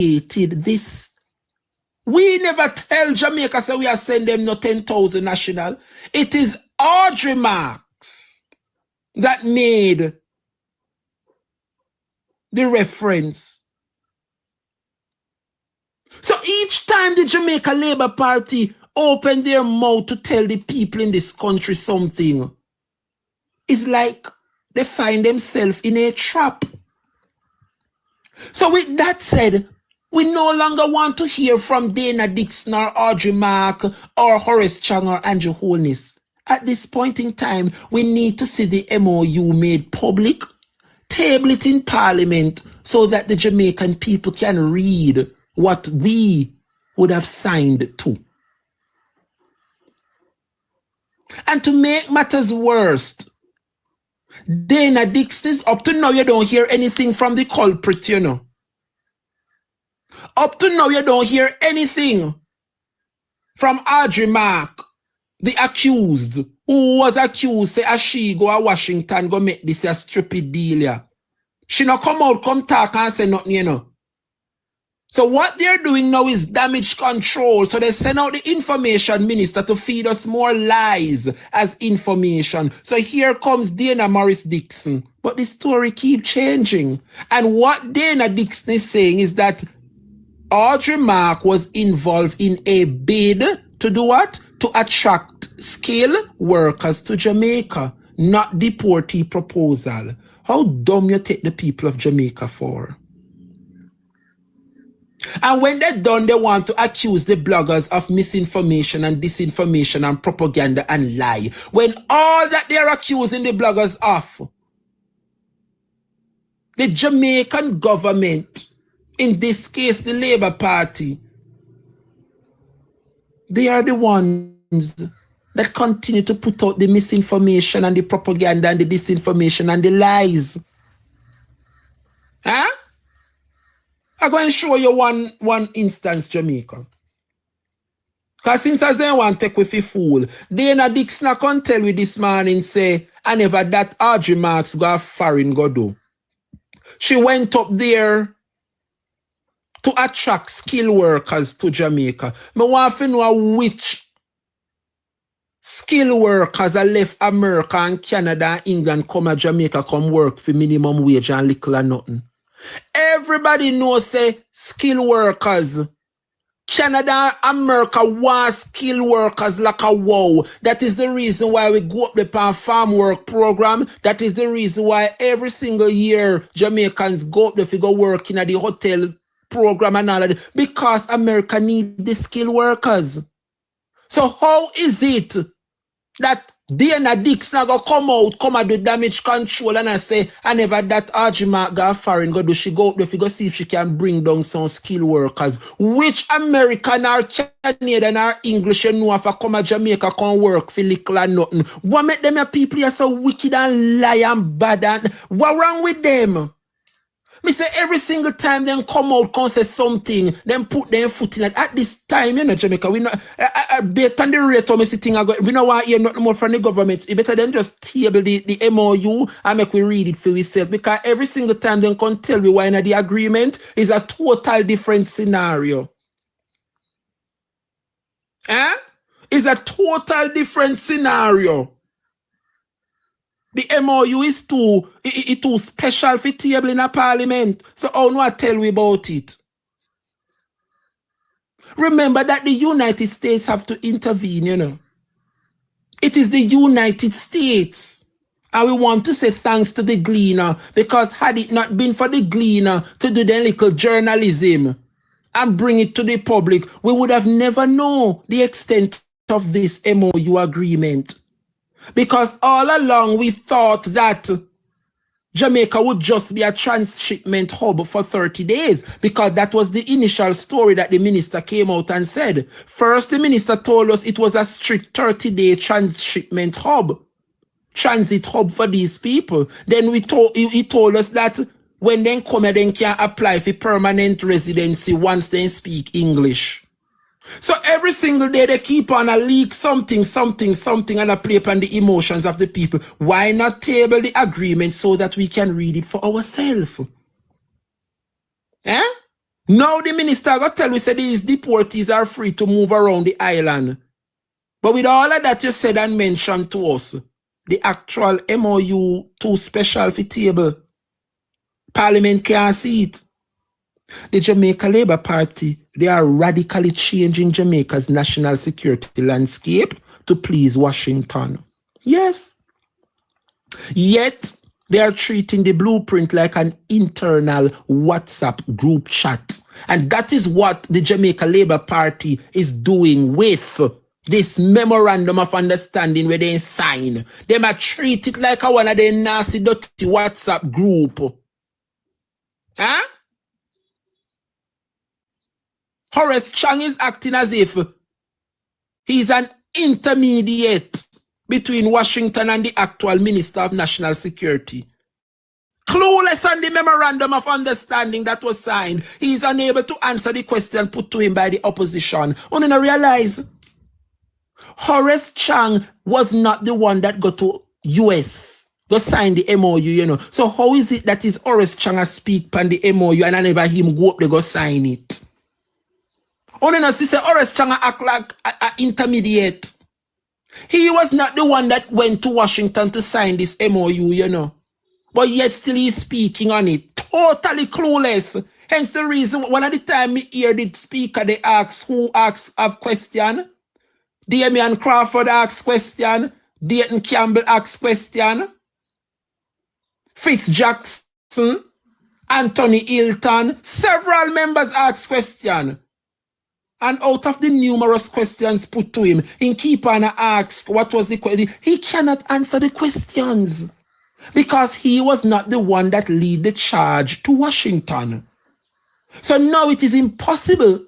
this. We never tell Jamaica so we are sending them no 10,000 national. It is Audrey Marks that made the reference. So each time the Jamaica Labour Party open their mouth to tell the people in this country something, it's like they find themselves in a trap. So with that said, we no longer want to hear from Dana Dixon or Audrey Mark or Horace Chang or Andrew Holness. At this point in time, we need to see the MOU made public, table it in Parliament so that the Jamaican people can read what we would have signed to. And to make matters worse, Dana Dixon is up to now you don't hear anything from the culprit, you know. Up to now you don't hear anything from Audrey Mark, the accused, who was accused, say as she go to Washington, go make this a stupid deal, yeah. She not come out, come talk and say nothing, you know. So what they're doing now is damage control. So they send out the information minister to feed us more lies as information. So here comes Dana Morris Dixon. But the story keeps changing. And what Dana Dixon is saying is that Audrey Mark was involved in a bid to do what? To attract skilled workers to Jamaica, not deportee proposal. How dumb you take the people of Jamaica for? And when they're done, they want to accuse the bloggers of misinformation and disinformation and propaganda and lie. When all that they're accusing the bloggers of, the Jamaican government, in this case the Labour Party, they are the ones that continue to put out the misinformation and the propaganda and the disinformation and the lies. Huh? I'm going to show you one instance, Jamaica. Because since as they want to take with a fool, Dana Dixon can tell me this morning say, I never that Audrey Marks go foreign go do. She went up there to attract skilled workers to Jamaica. I want to know which skilled workers are left America and Canada and England come to Jamaica come work for minimum wage and little or nothing. Everybody knows say skilled workers. Canada and America want skilled workers like a wow. That is the reason why we go up the farm work program. That is the reason why every single year Jamaicans go up there to go work in the hotel program and all of that. Because America needs the skilled workers. So how is it that Dana Dixon go come and do damage control and I say, I never that Audrey Mark go foreign go do, she go up there go see if she can bring down some skilled workers. Which American or Canadian or English you know if I come to Jamaica come work for little or nothing? What make them people here so wicked and lie and bad and what wrong with them? Me say every single time them come out, come say something, them put their foot in it. At this time, you know, Jamaica, we not based on the rate of me sitting, we don't want to hear nothing more from the government. It better than just table the MOU and make we read it for ourselves. Because every single time them can tell me why in the agreement is a total different scenario. It's a total different scenario. The MOU is too special for table in a parliament. So how no I tell we about it? Remember that the United States have to intervene, you know. It is the United States. And we want to say thanks to the Gleaner, because had it not been for the Gleaner to do the little journalism and bring it to the public, we would have never known the extent of this MOU agreement. Because all along we thought that Jamaica would just be a transshipment hub for 30 days because that was the initial story that the minister came out and said. First, the minister told us it was a strict 30-day transshipment hub, transit hub for these people. Then he told us that when they come here, they can apply for permanent residency once they speak English. So every single day they keep on a leak something and a play upon the emotions of the people. Why not table the agreement so that we can read it for ourselves? Now the minister got tell we say these deportees are free to move around the island. But with all of that you said and mentioned to us, the actual MOU too special for table. Parliament can't see it. The Jamaica Labour Party, they are radically changing Jamaica's national security landscape to please Washington. Yes. Yet, they are treating the blueprint like an internal WhatsApp group chat. And that is what the Jamaica Labour Party is doing with this memorandum of understanding where they sign. They might treat it like one of their nasty, dirty WhatsApp group. Huh? Horace Chang is acting as if he's an intermediate between Washington and the actual Minister of National Security. Clueless on the memorandum of understanding that was signed, he is unable to answer the question put to him by the opposition. Only to realize, Horace Chang was not the one that got to US to sign the MOU, you know. So how is it that is Horace Chang a speak on the MOU and I never him go up to go sign it? Only to say Horace Chang act like an intermediate. He was not the one that went to Washington to sign this MOU, you know. But yet still he's speaking on it. Totally clueless. Hence the reason one of the time me hear the speaker, they ask who asks have question. Damian Crawford asks question. Dayton Campbell asks question. Fitz Jackson, Anthony Hilton, several members ask question. And out of the numerous questions put to him, in keep on ask what was the question, he cannot answer the questions because he was not the one that lead the charge to Washington. So now it is impossible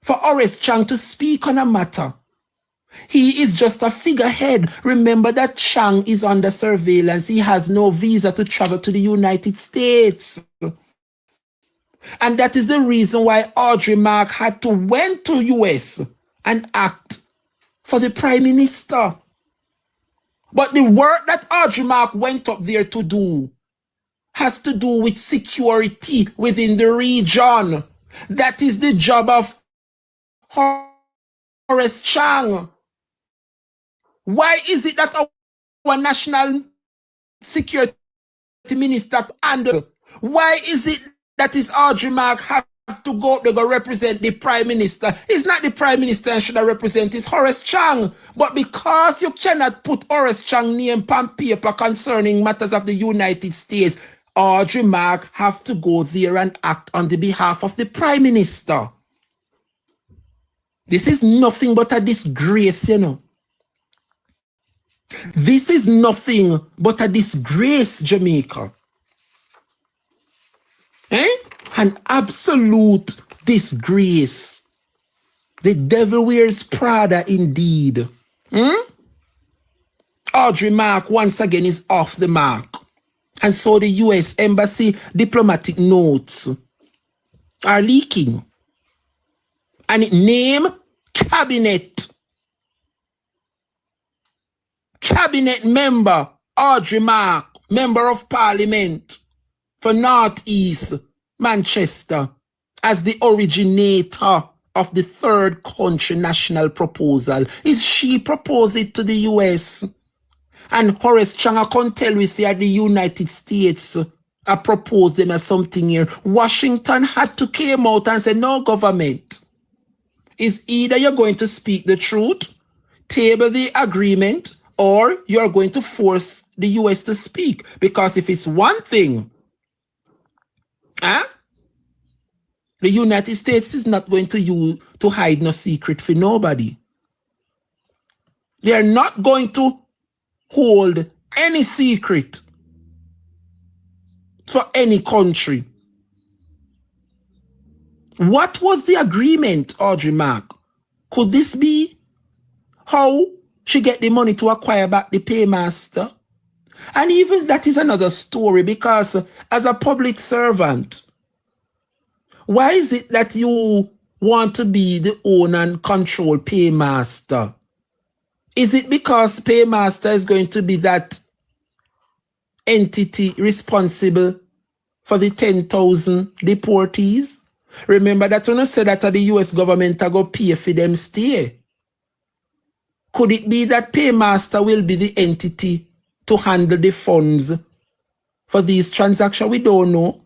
for Horace Chang to speak on a matter. He is just a figurehead. Remember that Chang is under surveillance. He has no visa to travel to the United States. And that is the reason why Audrey Mark had to went to US and act for the Prime Minister. But the work that Audrey Mark went up there to do has to do with security within the region. That is the job of Horace Chang. Why is it that our national security minister handle? Why is it that is Audrey Mark have to go up to go represent the Prime Minister? It's not the Prime Minister and should have represent, it's Horace Chang. But because you cannot put Horace Chang name on paper concerning matters of the United States, Audrey Mark have to go there and act on the behalf of the Prime Minister. This is nothing but a disgrace, you know. This is nothing but a disgrace, Jamaica. An absolute disgrace. The devil wears Prada indeed. Audrey Mark once again is off the mark. And so the US Embassy diplomatic notes are leaking. And it name Cabinet member Audrey Mark, member of Parliament for Northeast Manchester, as the originator of the third country national proposal. Is she proposed it to the US? And Horace Chang can tell we say the United States proposed them as something here. Washington had to came out and say, no, government. Is either you're going to speak the truth, table the agreement, or you're going to force the US to speak. Because if it's one thing, the United States is not going to hide no secret for nobody. They are not going to hold any secret for any country. What was the agreement, Audrey Mark? Could this be how she get the money to acquire back the paymaster? And even that is another story, because as a public servant, why is it that you want to be the owner and control paymaster? Is it because paymaster is going to be that entity responsible for the 10,000 deportees? Remember that when I said that the US government are going to pay for them stay. Could it be that Paymaster will be the entity to handle the funds for these transactions? We don't know.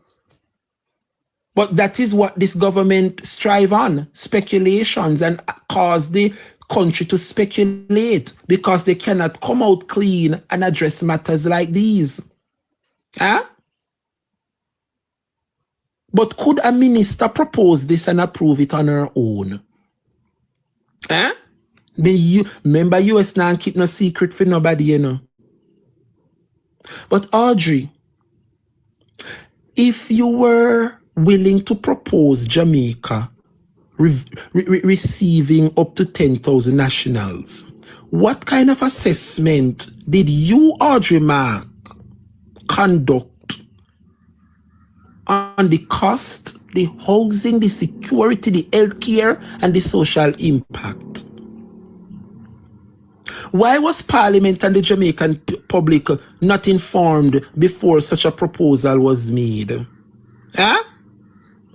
But that is what this government strive on, speculations, and cause the country to speculate because they cannot come out clean and address matters like these. Huh? But could a minister propose this and approve it on her own? Huh? Remember, US now keep no secret for nobody, you know. But Audrey, if you were willing to propose Jamaica receiving up to 10,000 nationals, what kind of assessment did you, Audrey Mark, conduct on the cost, the housing, the security, the healthcare, and the social impact? Why was Parliament and the Jamaican public not informed before such a proposal was made? Huh?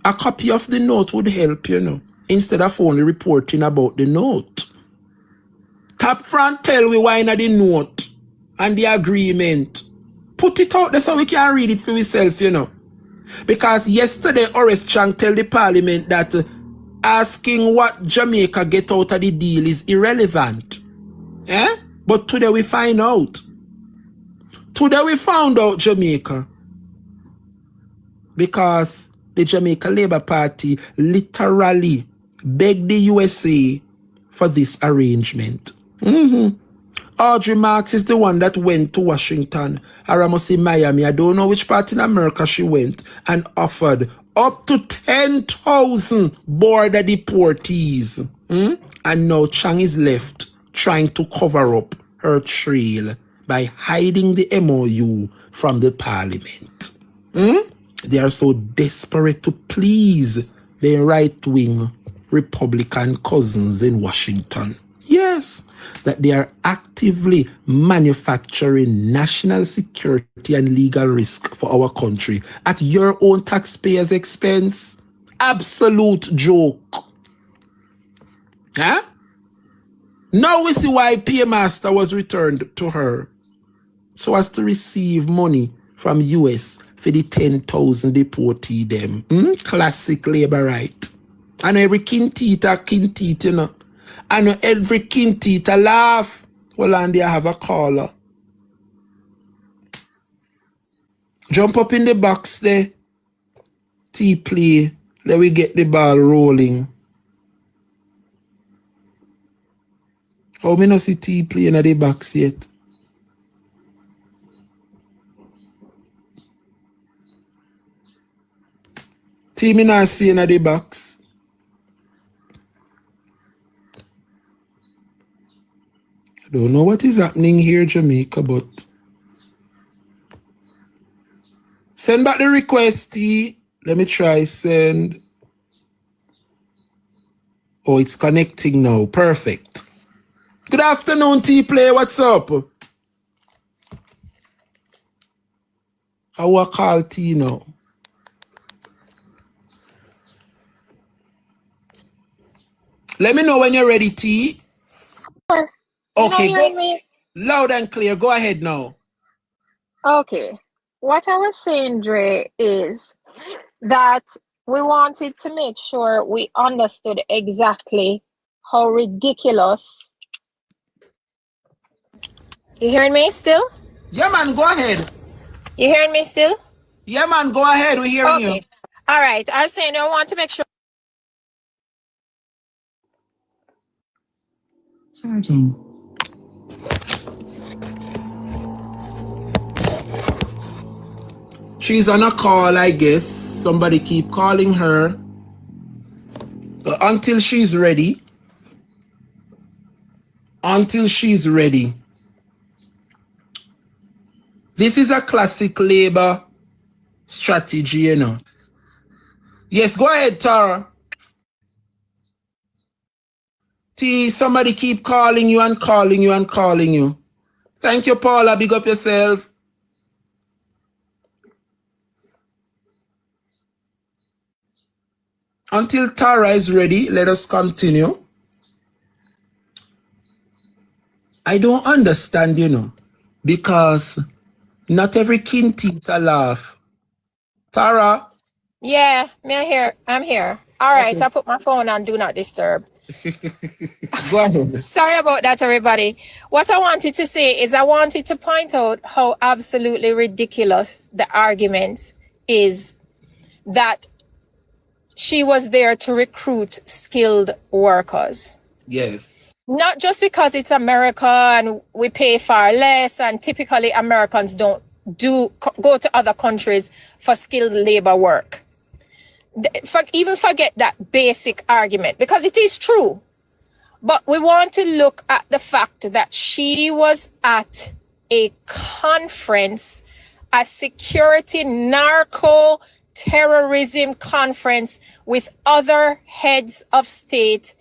A copy of the note would help, you know, instead of only reporting about the note. Top front tell we why not the note and the agreement. Put it out there so we can read it for ourselves, you know. Because yesterday, Horace Chang tell the Parliament that asking what Jamaica get out of the deal is irrelevant. Eh? But today we find out. Today we found out Jamaica. Because the Jamaica Labour Party literally begged the USA for this arrangement. Audrey Marks is the one that went to Washington, or I must say Miami. I don't know which part in America she went, and offered up to 10,000 border deportees. And now Chang is left trying to cover up her trail by hiding the MOU from the Parliament. They are so desperate to please their right-wing Republican cousins in Washington. Yes, that they are actively manufacturing national security and legal risk for our country at your own taxpayers' expense. Absolute joke. Huh? Now we see why Paymaster was returned to her, so as to receive money from US for the 10,000 deportee them. Classic labor right. And every kinteet, you know. And every kinteet laugh. Well, and they have a caller. Jump up in the box there. T-play. Let we get the ball rolling. Oh, me not see T-play in the box yet. T me not see in the box. I don't know what is happening here, Jamaica, but send back the request, T. Let me try send. Oh, it's connecting now. Perfect. Good afternoon, T-Play. What's up? I will call T now. Let me know when you're ready, T. Sure. Okay, go loud and clear. Go ahead now. Okay. What I was saying, Dre, is that we wanted to make sure we understood exactly how ridiculous. You hearing me still? Yeah, man, go ahead. You hearing me still? Yeah, man, go ahead. We're hearing you. All right. I was saying I want to make sure. Charging. She's on a call, I guess. Somebody keep calling her. Until she's ready. Until she's ready. This is a classic labor strategy, you know. Yes, go ahead, Tara. T, somebody keep calling you and calling you and calling you. Thank you, Paula. Big up yourself. Until Tara is ready, let us continue. I don't understand, because not every kin teeth a laugh. Tara? Yeah, I'm here. All right, Okay. I put my phone on Do Not Disturb. Go ahead. Sorry about that, everybody. What I wanted to say is I wanted to point out how absolutely ridiculous the argument is that she was there to recruit skilled workers. Yes. Not just because it's America and we pay far less, and typically Americans don't go to other countries for skilled labor work. Even forget that basic argument, because it is true. But we want to look at the fact that she was at a conference, a security narco terrorism conference with other heads of state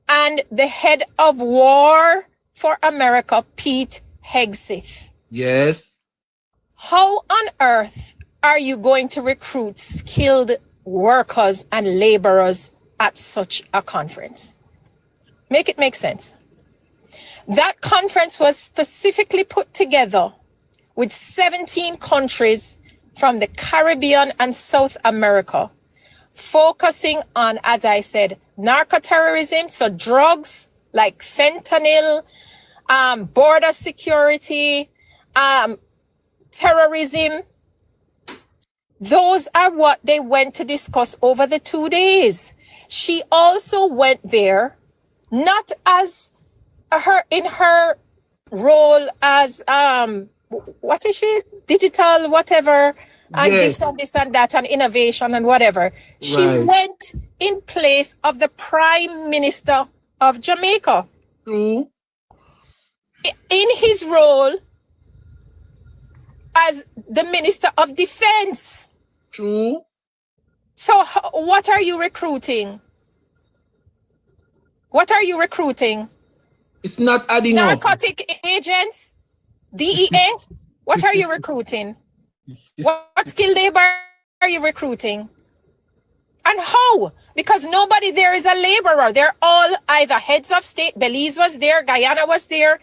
and the head of War for America, Pete Hegseth. Yes. How on earth are you going to recruit skilled workers and laborers at such a conference? Make it make sense. That conference was specifically put together with 17 countries from the Caribbean and South America, focusing on, as I said, narco-terrorism, so drugs like fentanyl, border security, terrorism. Those are what they went to discuss over the 2 days. She also went there not as in her role as what is she, digital whatever, and Yes. this and that and innovation and whatever. She Right. went in place of the Prime Minister of Jamaica True. in his role as the Minister of Defense. True. So what are you recruiting? What are you recruiting? It's not adding up. Narcotic agents? DEA? What are you recruiting? What skilled labor are you recruiting? And how? Because nobody there is a laborer. They're all either heads of state. Belize was there. Guyana was there.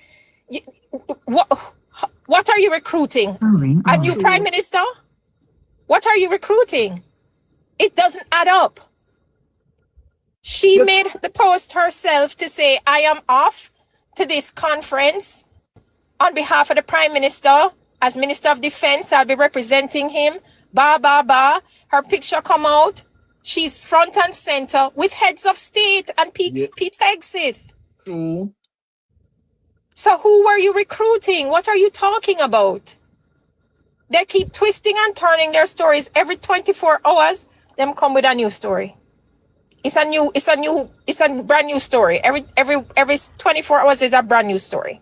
What are you recruiting? A new prime minister? What are you recruiting? It doesn't add up. She made the post herself to say, I am off to this conference on behalf of the Prime Minister. As Minister of Defense, I'll be representing him. Ba, ba, ba. Her picture come out. She's front and center with heads of state and Pete Hegseth. True. So who were you recruiting? What are you talking about? They keep twisting and turning their stories. Every 24 hours, them come with a new story. It's a brand new story. Every 24 hours is a brand new story.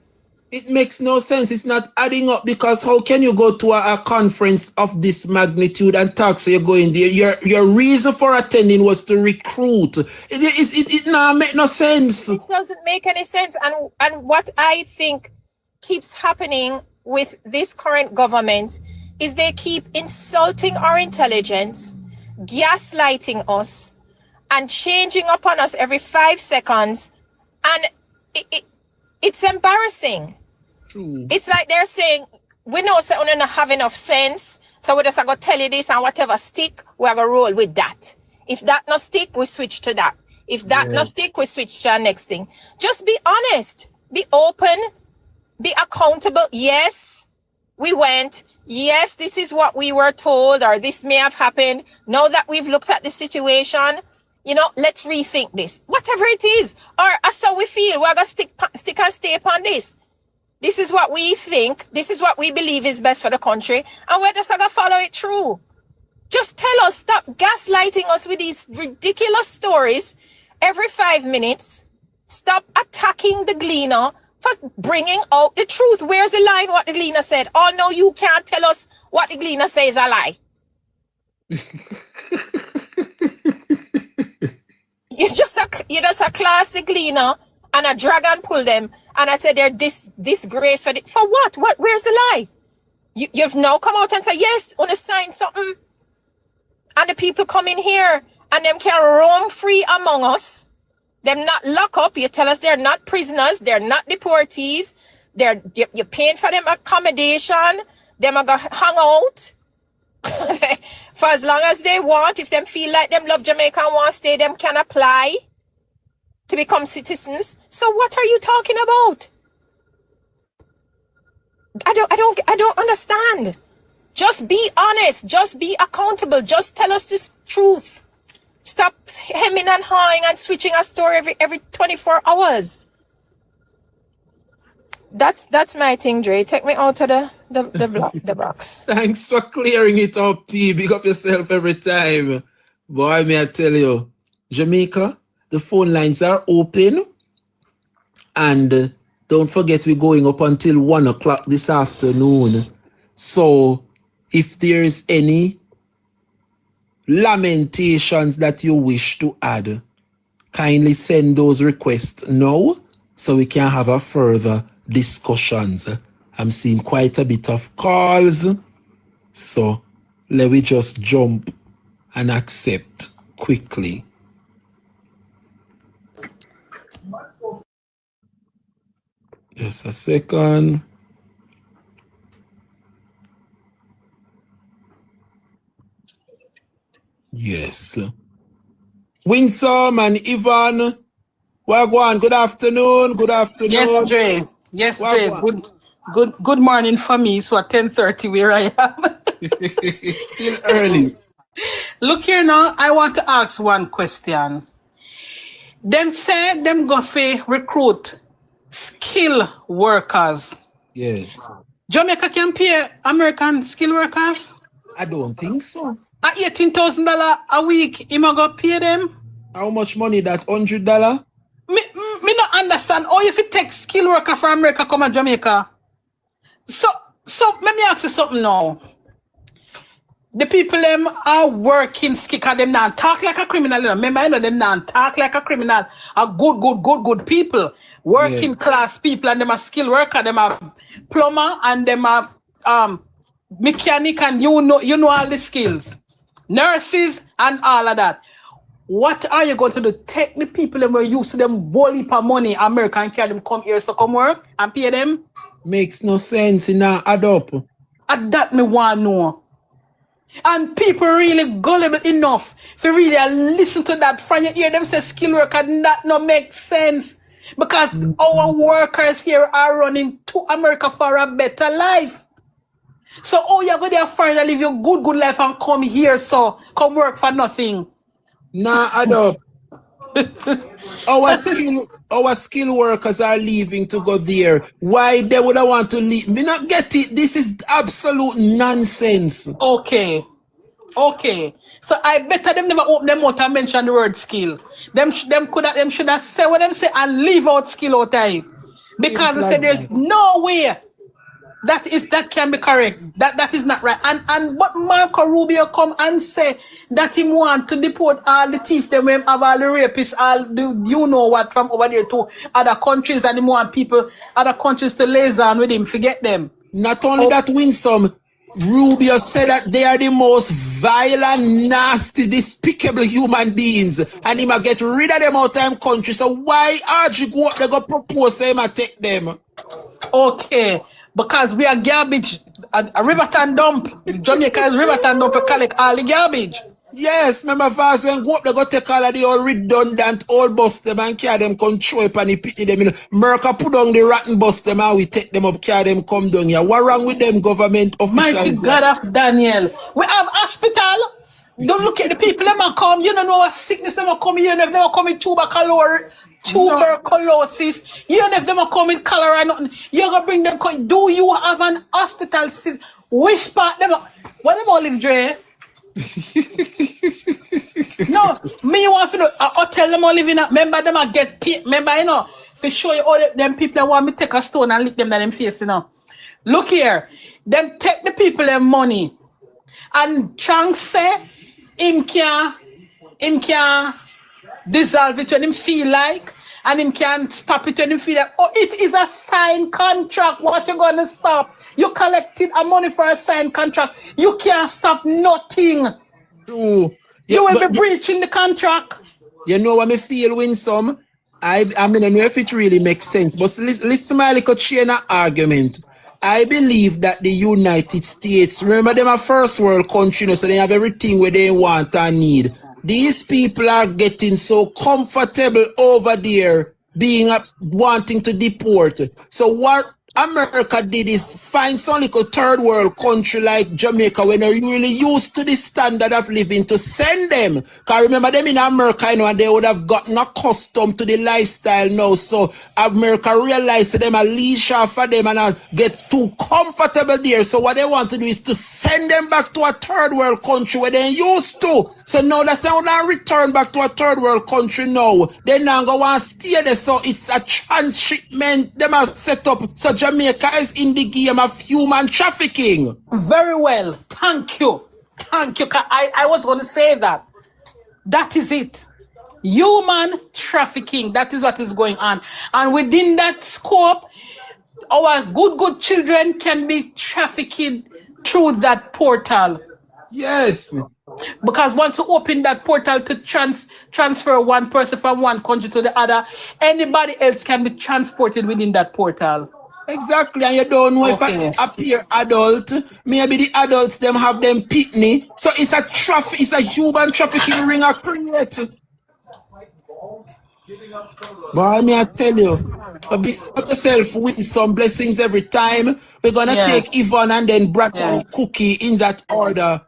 It makes no sense. It's not adding up, because how can you go to a conference of this magnitude and talk, so you're going there? Your reason for attending was to recruit. It now make no sense. It doesn't make any sense. And what I think keeps happening with this current government is they keep insulting our intelligence, gaslighting us, and changing upon us every 5 seconds. And it's embarrassing. True. It's like they're saying, we know so we don't have enough sense, so we just going to tell you this, and whatever stick, we are going to roll with that. If that no stick, we switch to that. If that no stick, we switch to our next thing. Just be honest, be open, be accountable. Yes, we went. Yes, this is what we were told, or this may have happened. Now that we've looked at the situation, let's rethink this. Whatever it is, or as so we feel, we're going to stick and stay upon this. This is what we think. This is what we believe is best for the country. And we're just going to follow it through. Just tell us, stop gaslighting us with these ridiculous stories every 5 minutes. Stop attacking the Gleaner for bringing out the truth. Where's the line what the Gleaner said? Oh, no, you can't tell us what the Gleaner says a lie. You just a class the Gleaner and a dragon pull them, and I said they're disgrace for what? Where's the lie? You've now come out and say, yes, want to sign something, and the people come in here and them can roam free among us. Them not lock up. You tell us they're not prisoners. They're not deportees. You're paying for them accommodation. Them are gonna hang out for as long as they want. If them feel like them love Jamaica and want to stay, them can apply to become citizens. So what are you talking about? I don't understand. Just be honest. Just be accountable. Just tell us the truth. Stop hemming and hawing and switching a story every 24 hours. That's my thing, Dre. Take me out of the box. Thanks for clearing it up, T. Big up yourself every time. Boy, may I tell you, Jamaica, the phone lines are open. And don't forget, we're going up until 1 o'clock this afternoon. So if there is any lamentations that you wish to add, kindly send those requests now so we can have a further discussions. I'm seeing quite a bit of calls, so let me just jump and accept quickly. Just a second. Yes. Winsome and Ivan, Wagwan, good afternoon. Good afternoon. Yes, Dre. Yes, Dre. Good morning for me. So at 10:30 where I am. Still early. Look here now, I want to ask one question. Them say them go for recruit skilled workers. Yes. Jamaica can pay American skilled workers? I don't think so. At $18,000 a week, him a go pay them? How much money that $100? Me not understand. Or if you take skilled worker from America come to Jamaica. So let me ask you something now. The people them are working skill, them not talk like a criminal. Remember, I know them not talk like a criminal. Are good people. Working class people, and them are skilled worker, them are plumber, and them are mechanic, and you know all the skills. Nurses and all of that. What are you going to do? Take the people that were used to them bully for money, American can them come here to come work and pay them? Makes no sense in our add up. And that me want to know. And people really gullible enough to really listen to that from your ear. Them say skilled work and that no make sense. Because our workers here are running to America for a better life. So you're going to finally live your good life and come here, so come work for nothing. Nah, add up. Our skill workers are leaving to go there. Why they would want to leave? Me not get it. This is absolute nonsense. Okay. So I better them never open them out and mention the word skill. Them should have said what them say and leave out skill out of it. Because they say there's no way that can be correct. That is not right. And what Marco Rubio come and say that he want to deport all the thief, them have all the rapists, all the you know what from over there to other countries, and he want people other countries to liaison with him, forget them. Not only that, Winsome, Rubio said that they are the most violent, nasty, despicable human beings, and he might get rid of them out of them country. So why RG go up, they go propose him and take them? Okay. Because we are garbage, a Riverton dump. Jamaica's Riverton dump, collect all the garbage. Yes, remember fast when go up, they go take all of the old redundant old bus them and carry them control up and he pity them. Merca put down the rotten bus them and we take them up, carry them come down here. What wrong with them government officials? Mighty God of Daniel. We have hospital. Don't look at the people that come. You don't know what sickness them are coming here. If they are coming tuberculosis. You know if them are coming cholera, nothing. You're gonna bring them. Do you have an hospital? Which part them? Where them all live, Dre? No, me you want to know. I'll tell them all living. Remember them I get paid. Remember you know to show you all them people that want me take a stone and lick them in them face. You know. Look here. Them take the people their money, and Chang say him can dissolve it when him feel like, and him can stop it when him feel like. Oh, it is a signed contract. What you gonna stop? You collected a money for a signed contract. You can't stop nothing. True. Yeah, You will be but breaching the contract. you know what me feel, Winsome? I mean, I know if it really makes sense, but listen to my little chain of argument. I believe that the United States, remember them a first world country, you know, so they have everything where they want and need. These people are getting so comfortable over there, being wanting to deport. So what America did is find some little third world country like Jamaica when they're really used to the standard of living to send them. Because remember them in America, you know, and they would have gotten accustomed to the lifestyle now. So America realized that them a leash off for them and get too comfortable there. So what they want to do is to send them back to a third world country where they're used to. So now that's now not return back to a third world country now. They now go and stay there. So it's a transshipment them are set up. So Jamaica is in the game of human trafficking. Very well. Thank you. Thank you. I was going to say that. That is it. Human trafficking. That is what is going on. And within that scope, our good children can be trafficked through that portal. Yes. Because once you open that portal to transfer one person from one country to the other, anybody else can be transported within that portal. Exactly, and you don't know if I appear adult, maybe the adults them have them pitney. So it's a human trafficking ring of create. Boy, me I tell you, be up yourself with some blessings every time. We're gonna take Yvonne and then Brat and Cookie in that order.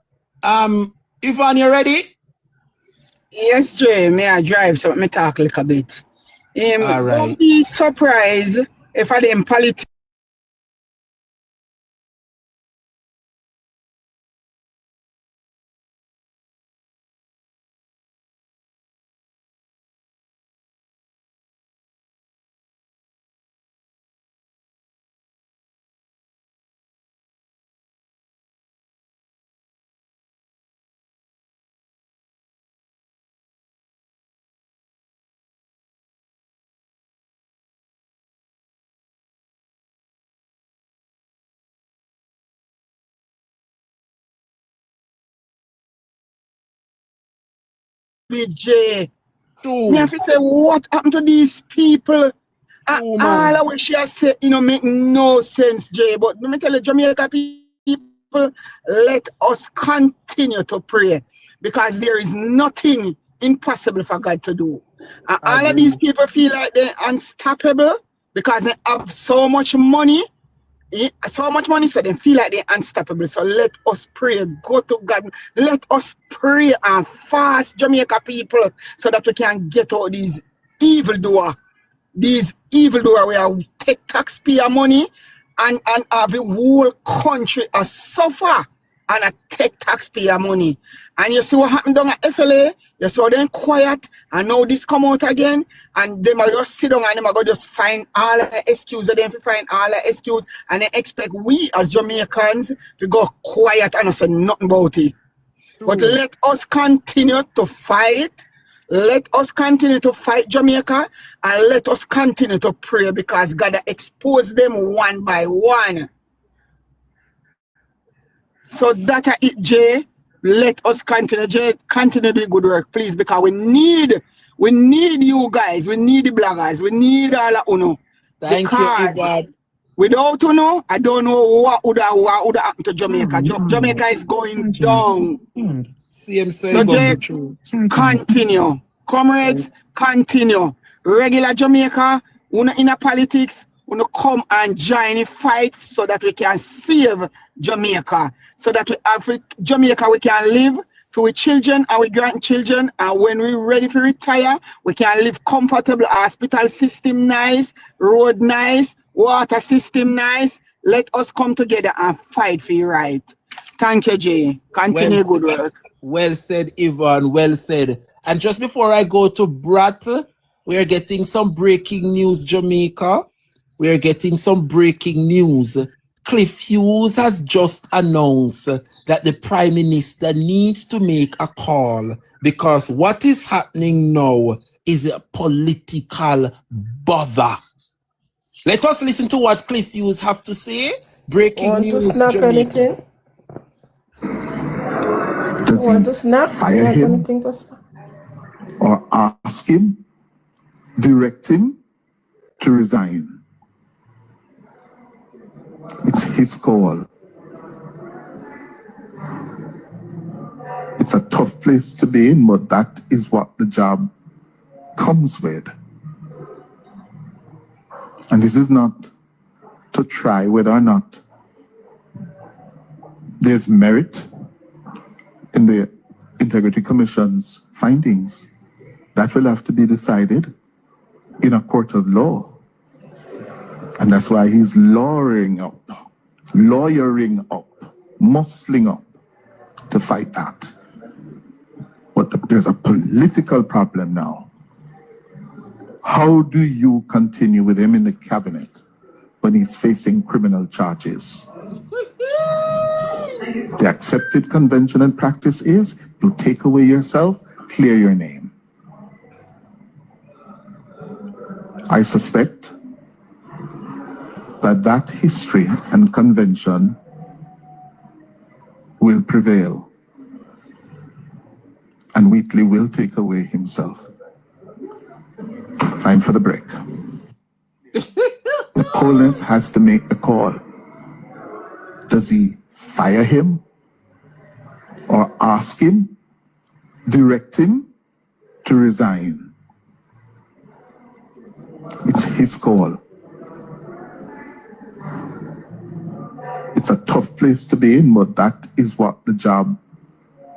Yvonne, you ready? Yes, Jay, may I drive so me talk a little bit. All right. Don't be surprised if I them politics with Jay. Me have to say, what happened to these people? All I wish you said, you know, make no sense, Jay. But let me tell you, Jamaica people, let us continue to pray because there is nothing impossible for God to do. And all of these people feel like they're unstoppable because they have so much money. So they feel like they're unstoppable. So let us pray, go to God. Let us pray and fast, Jamaica people, so that we can get out these evildoers. These evildoers where we take taxpayer money and have the whole country suffer and take taxpayer money. And you see what happened down at FLA? You saw them quiet, and now this come out again, and they might just sit down and they might just find all the excuses, them to find all the excuses, and they expect we as Jamaicans to go quiet and not say nothing about it. But let us continue to fight. Let us continue to fight Jamaica, and let us continue to pray because God expose them one by one. So that it, Jay. Let us continue, Jay. Continue the good work, please, because we need you guys. We need the bloggers. We need all of you. Thank you, Yvonne. Without you, I don't know what would happen to Jamaica. Jamaica is going down. So Jay, continue. Comrades, continue. Regular Jamaica, in a politics, come and join the fight so that we can save Jamaica. So that we have Jamaica, we can live for our children and our grandchildren. And when we're ready to retire, we can live comfortable. Hospital system nice, road nice, water system nice. Let us come together and fight for your right. Thank you, Jay. Continue good work. Well said, Yvonne. Well said. And just before I go to Brat, we are getting some breaking news, Jamaica. We are getting some breaking news. Cliff Hughes has just announced that the Prime Minister needs to make a call because what is happening now is a political bother. Let us listen to what Cliff Hughes have to say. Breaking news, Jamaica. Does Want he to snap? fire Want him anything to snap? or ask him, direct him to resign? It's his call. It's a tough place to be in, but that is what the job comes with. And this is not to try whether or not there's merit in the Integrity Commission's findings. That will have to be decided in a court of law. And that's why he's lawyering up, muscling up to fight that. But there's a political problem now. How do you continue with him in the cabinet when he's facing criminal charges? The accepted convention and practice is you take away yourself, clear your name. I suspect that history and convention will prevail, and Wheatley will take away himself. Time for the break. The police has to make the call. Does he fire him or ask him, direct him to resign? It's his call. It's a tough place to be in, but that is what the job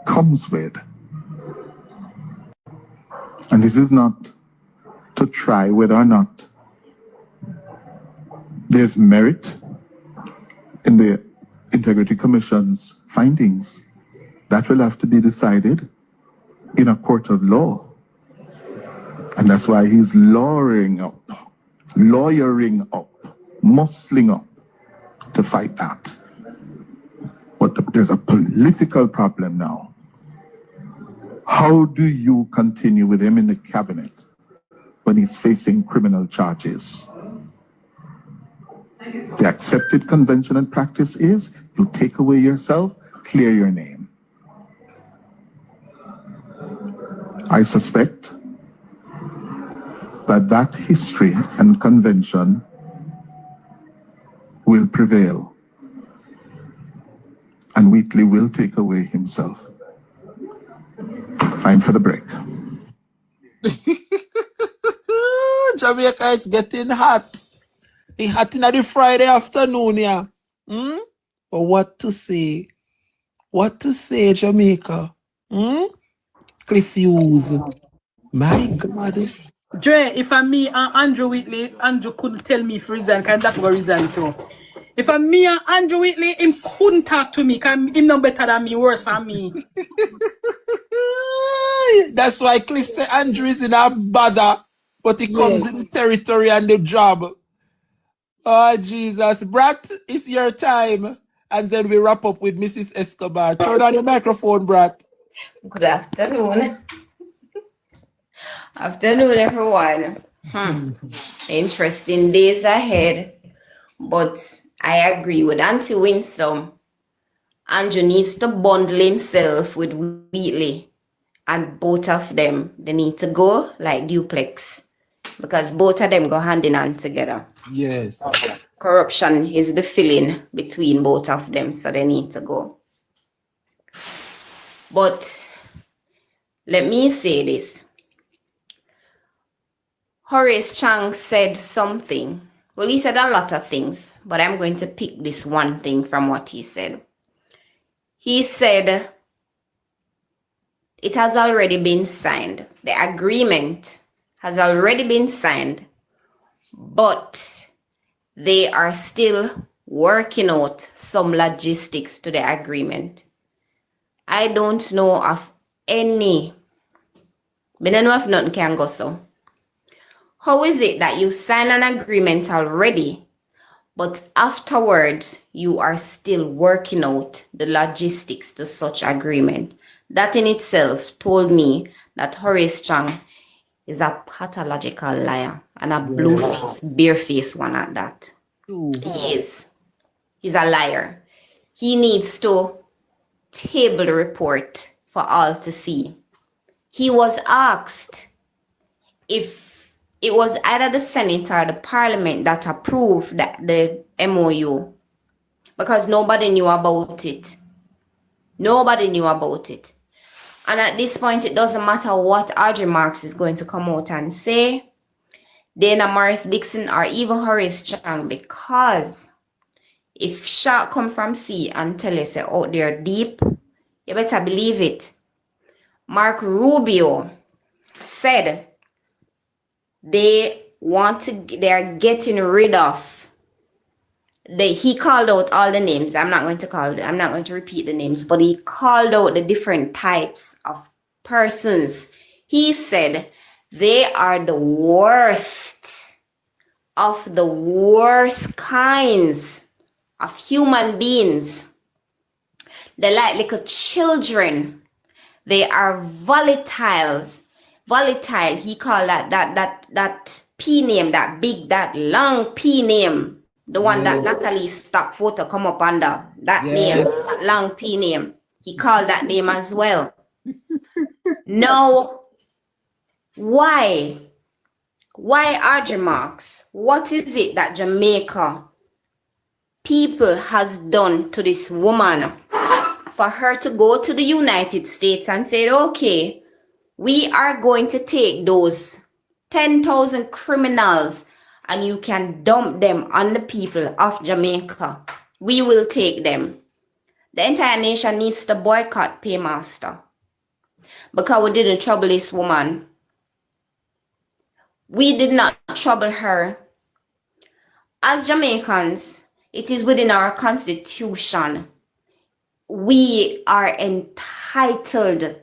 comes with. And this is not to try whether or not there's merit in the Integrity Commission's findings. That will have to be decided in a court of law. And that's why he's lawyering up, muscling up to fight that. But there's a political problem now. How do you continue with him in the cabinet when he's facing criminal charges? The accepted convention and practice is you take away yourself, clear your name. I suspect that history and convention will prevail, and Wheatley will take away himself. Time for the break. Jamaica is getting hot. It's hot in the Friday afternoon, yeah. But what to say? What to say, Jamaica? Cliff Hughes. My God. Dre, if I'm me and Andrew Wheatley, Andrew couldn't tell me if resign, because that's what resign too. If I'm me and Andrew Wheatley, him couldn't talk to me, because him no better than me, worse than me. That's why Cliff say Andrew is in a bother, but he comes in the territory and the job. Oh, Jesus. Brat, it's your time. And then we wrap up with Mrs. Escobar. Turn on your microphone, Brat. Good afternoon. Afternoon, everyone. Interesting days ahead. But I agree with Auntie Winston. Andrew needs to bundle himself with Wheatley. And both of them, they need to go like duplex. Because both of them go hand in hand together. Yes. Corruption is the feeling between both of them, so they need to go. But let me say this. Horace Chang said something. Well, he said a lot of things, but I'm going to pick this one thing from what he said. He said, it has already been signed. The agreement has already been signed, but they are still working out some logistics to the agreement. I don't know of any, but I don't know if nothing can go so. How is it that you sign an agreement already, but afterwards you are still working out the logistics to such agreement? That in itself told me that Horace Chang is a pathological liar and a blue-faced, bare-faced one at that. He is. He's a liar. He needs to table the report for all to see. He was asked if it was either the Senate or the Parliament that approved the MOU, because nobody knew about it. Nobody knew about it. And at this point, it doesn't matter what Audrey Marks is going to come out and say, Dana Morris Dixon, or even Horace Chang, because if shark come from sea and tell you say out there deep, you better believe it. Mark Rubio said they're getting rid of. He called out all the names. I'm not going to repeat the names, but he called out the different types of persons. He said they are the worst of the worst kinds of human beings. They're like little children. They are volatiles. Volatile, he called that P name, that long P name. The one that Natalie's stock photo come up under. That name, that long P name. He called that name as well. Now, why? Why Audrey Marks? What is it that Jamaica people has done to this woman for her to go to the United States and say, okay, we are going to take those 10,000 criminals and you can dump them on the people of Jamaica. We will take them. The entire nation needs to boycott Paymaster because we didn't trouble this woman. We did not trouble her. As Jamaicans, it is within our constitution. We are entitled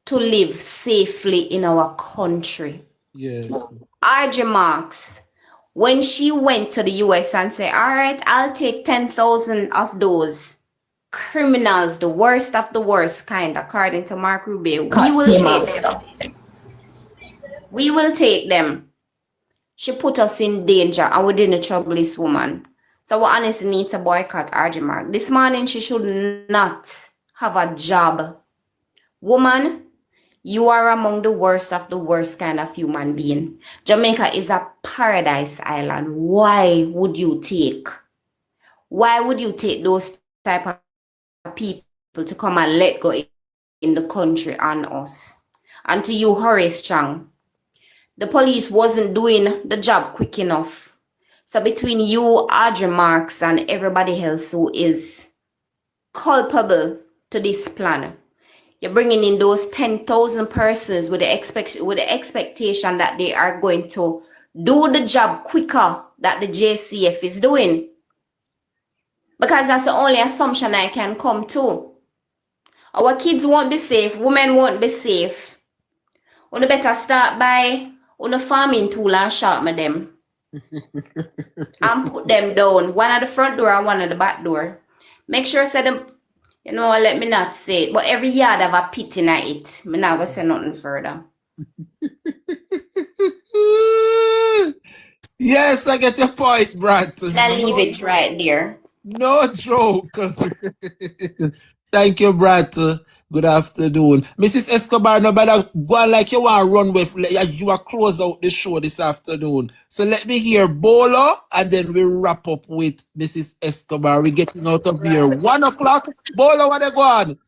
to live safely in our country. Yes. Audrey Marks, when she went to the US and said, all right, I'll take 10,000 of those criminals, the worst of the worst kind, according to Mark Rubio, we will take them. She put us in danger and we didn't trouble this woman. So we honestly need to boycott Audrey Marks. This morning, she should not have a job. Woman, you are among the worst of the worst kind of human being. Jamaica is a paradise island. Why would you take those type of people to come and let go in the country on us? And to you, Horace Chang, the police wasn't doing the job quick enough. So between you, Audrey Marks, and everybody else who is culpable to this plan, you're bringing in those 10,000 persons with the expectation that they are going to do the job quicker that the JCF is doing. Because that's the only assumption I can come to. Our kids won't be safe. Women won't be safe. We better start by a farming tool and sharpen them. And put them down. One at the front door and one at the back door. Make sure say them. You know, let me not say it, but every yard have a pit in it. I'm not going to say nothing further. Yes, I get your point, Brad. I'll leave it right there. No joke. Thank you, Brad. Good afternoon. Mrs. Escobar, no better go on like you want to run with, you are close out the show this afternoon. So let me hear Bolo, and then we wrap up with Mrs. Escobar. We're getting out of here. 1 o'clock. Bolo, what they go on?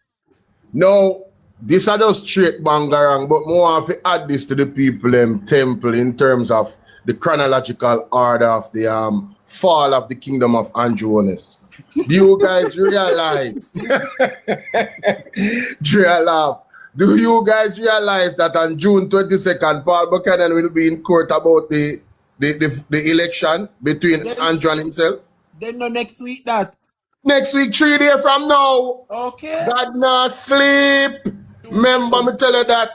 No, this are just straight bangarang, but more have to add this to the people temple in terms of the chronological order of the fall of the kingdom of Andronis. Do you guys realize? Do you guys realize that on June 22nd, Paul Buchanan will be in court about the election between Andrew and himself? Then no next week that. Next week, 3 days from now. Okay. God not sleep. Remember me tell you that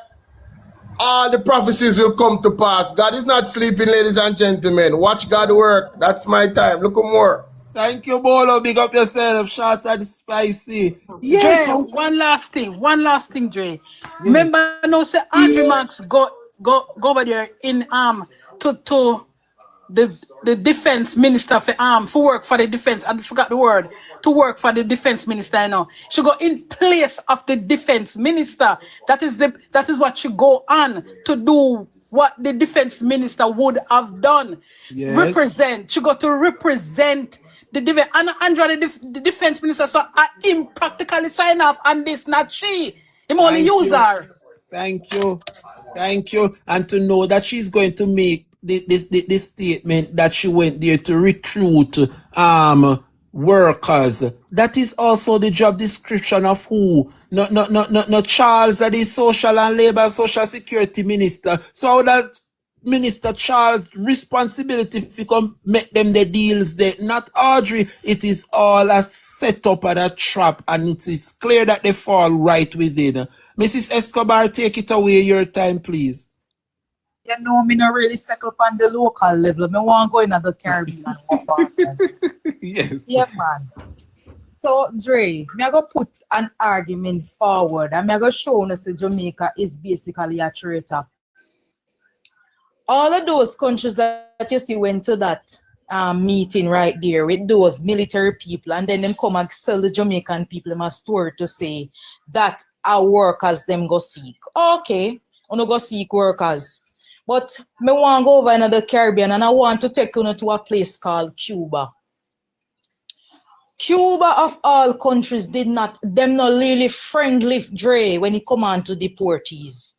all the prophecies will come to pass. God is not sleeping, ladies and gentlemen. Watch God work. That's my time. Look more. Thank you, Bolo. Big up yourself. Short and spicy. Yes. Dre, one last thing, Dre. Remember, no, say Audrey Marks go over there in to the defense minister for work for the defense. I forgot the word. To work for the defense minister, you know. She go in place of the defense minister. That is what she go on to do what the defense minister would have done. Yes. Represent. She got to represent the defense. And Andrea, the defense minister, so I him practically sign off on this, not she. Him only use her. Thank you. Thank you. And to know that she's going to make the statement that she went there to recruit workers. That is also the job description of who? Not Charles, that is Social and Labor Social Security Minister. So how that Minister Charles' responsibility if you come make them the deals there, not Audrey. It is all a setup and a trap, and it is clear that they fall right within. Mrs. Escobar, take it away, your time, please. You know, me not really settle on the local level. Me want to go in the Caribbean. Yes. Yeah, man. So, Dre, me go put an argument forward, and me go show us that Jamaica is basically a traitor. All of those countries that you see went to that meeting right there with those military people, and then them come and sell the Jamaican people them a story to say that our workers them go seek. Okay, we no go seek workers. But me want to go over in the Caribbean, and I want to take you to a place called Cuba. Cuba of all countries them not really friendly, Dre, when it come on to deportees.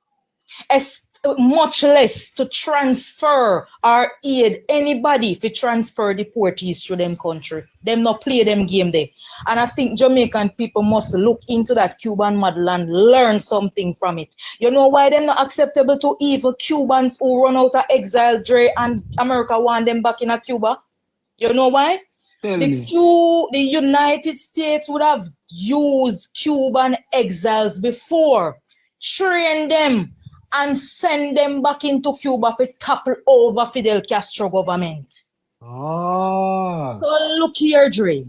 Much less to transfer or aid anybody if it transfer deportees to them country. Them not play them game there. And I think Jamaican people must look into that Cuban model and learn something from it. You know why they're not acceptable to evil Cubans who run out of exile, Dre, and America want them back in a Cuba? You know why? The United States would have used Cuban exiles before, train them, and send them back into Cuba to topple over Fidel Castro government. Oh. So look here, Dre.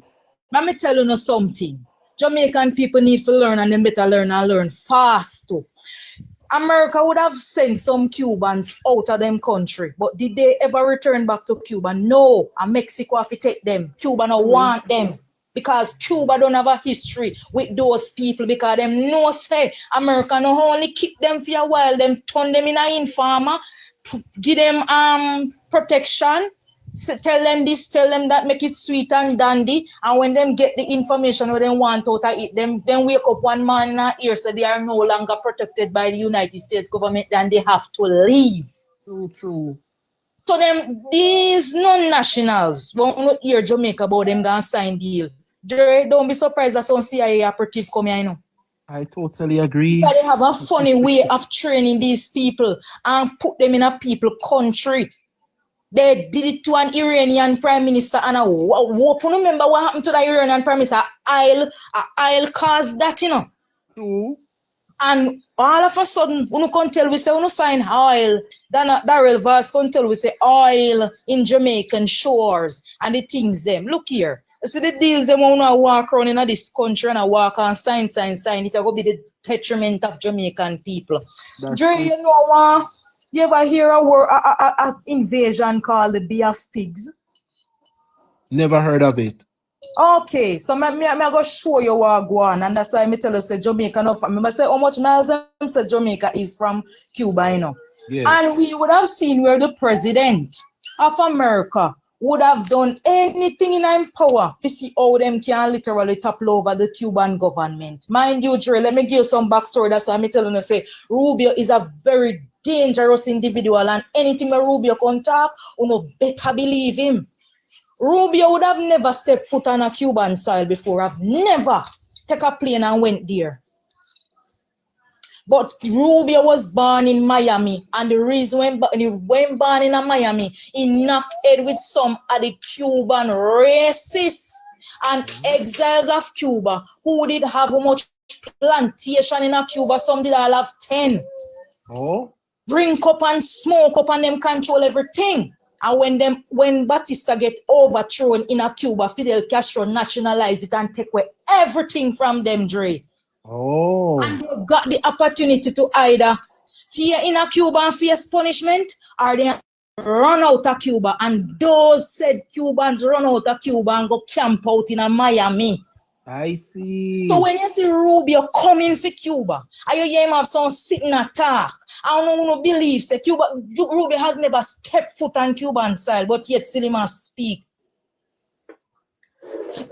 Let me tell you something. Jamaican people need to learn, and they better learn and learn fast too. America would have sent some Cubans out of them country, but did they ever return back to Cuba? No. And Mexico have to take them. Cuba don't want them. Because Cuba don't have a history with those people, because them know say America not only keep them for a while, them turn them in a informer, give them protection, tell them this, tell them that, make it sweet and dandy, and when them get the information what they want out of it, then wake up one man in a ear so they are no longer protected by the United States government, then they have to leave. True. So them, these non-nationals won't hear Jamaica about them gonna sign deal. Don't be surprised that some CIA operative come here, you know. I totally agree. But they have a funny way of training these people and put them in a people country. They did it to an Iranian prime minister, and remember what happened to the Iranian prime minister? I'll cause that, you know. True. And all of a sudden, we can tell we say we find oil. Daryl Vaz can tell we say oil in Jamaican shores and the things them. Look here. So the deals them when I walk around in this country and I walk on sign. It will be the detriment of Jamaican people. Dre, you know you ever hear a word a invasion called the Bay of Pigs? Never heard of it. Okay, so me go show you what go on, and that's why I tell you say Jamaica no. I say how much miles say Jamaica is from Cuba, you know. Yes. And we would have seen where the president of America would have done anything in his power to see how them can literally topple over the Cuban government. Mind you, Dre, let me give you some backstory. That's why I'm telling you, say Rubio is a very dangerous individual, and anything that Rubio can talk, you know, better believe him. Rubio would have never stepped foot on a Cuban soil before. I've never take a plane and went there. But Rubio was born in Miami, and the reason when he went born in Miami, he knocked head with some of the Cuban racists and exiles of Cuba who did have a much plantation in Cuba. Some did all have 10. Oh. Drink up and smoke up and them control everything. And when Batista get overthrown in Cuba, Fidel Castro nationalized it and take away everything from them, Dre. Oh. And they got the opportunity to either stay in Cuba and face punishment, or they run out of Cuba, and those said Cubans run out of Cuba and go camp out in Miami. I see. So when you see Rubio coming for Cuba, and you hear him have some sitting attack, I don't believe say Rubio has never stepped foot on Cuban soil, but yet still he must speak.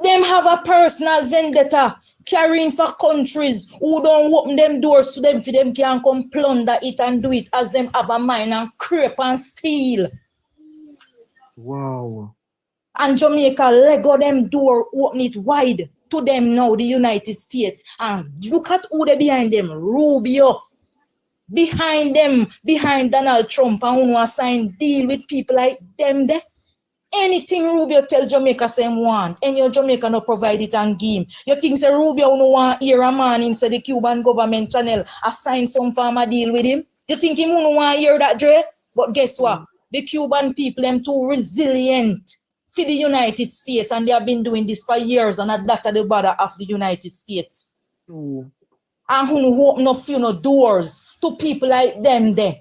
Them have a personal vendetta carrying for countries who don't open them doors to them for them can come plunder it and do it as them have a mind and creep and steal. Wow. And Jamaica Lego them door, open it wide to them now, the United States. And look at who they behind them, Rubio. Behind them, behind Donald Trump, and who assign deal with people like them there. Anything Rubio tell Jamaica same one, and your Jamaica no provide it and give him. You think say Rubio no want hear a man inside the Cuban government channel assign some farmer deal with him? You think him no want hear that, Dre? But guess what? The Cuban people them too resilient for the United States, and they have been doing this for years and at the border of the United States. And who open up few doors to people like them there.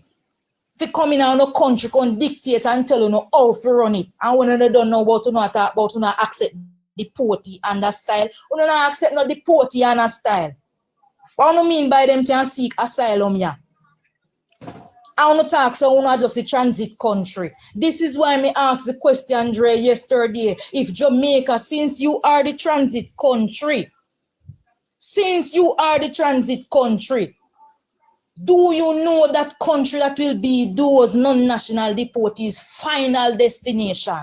They come in our country, can dictate and tell you how to run it. And when they don't know about to talk about to accept the party and the style, we don't accept not the party and the style. What do you mean by them can seek asylum here? I want to talk so we're not just a transit country. This is why me asked the question, Dre, yesterday. If Jamaica, since you are the transit country, do you know that country that will be those non-national deportees' final destination?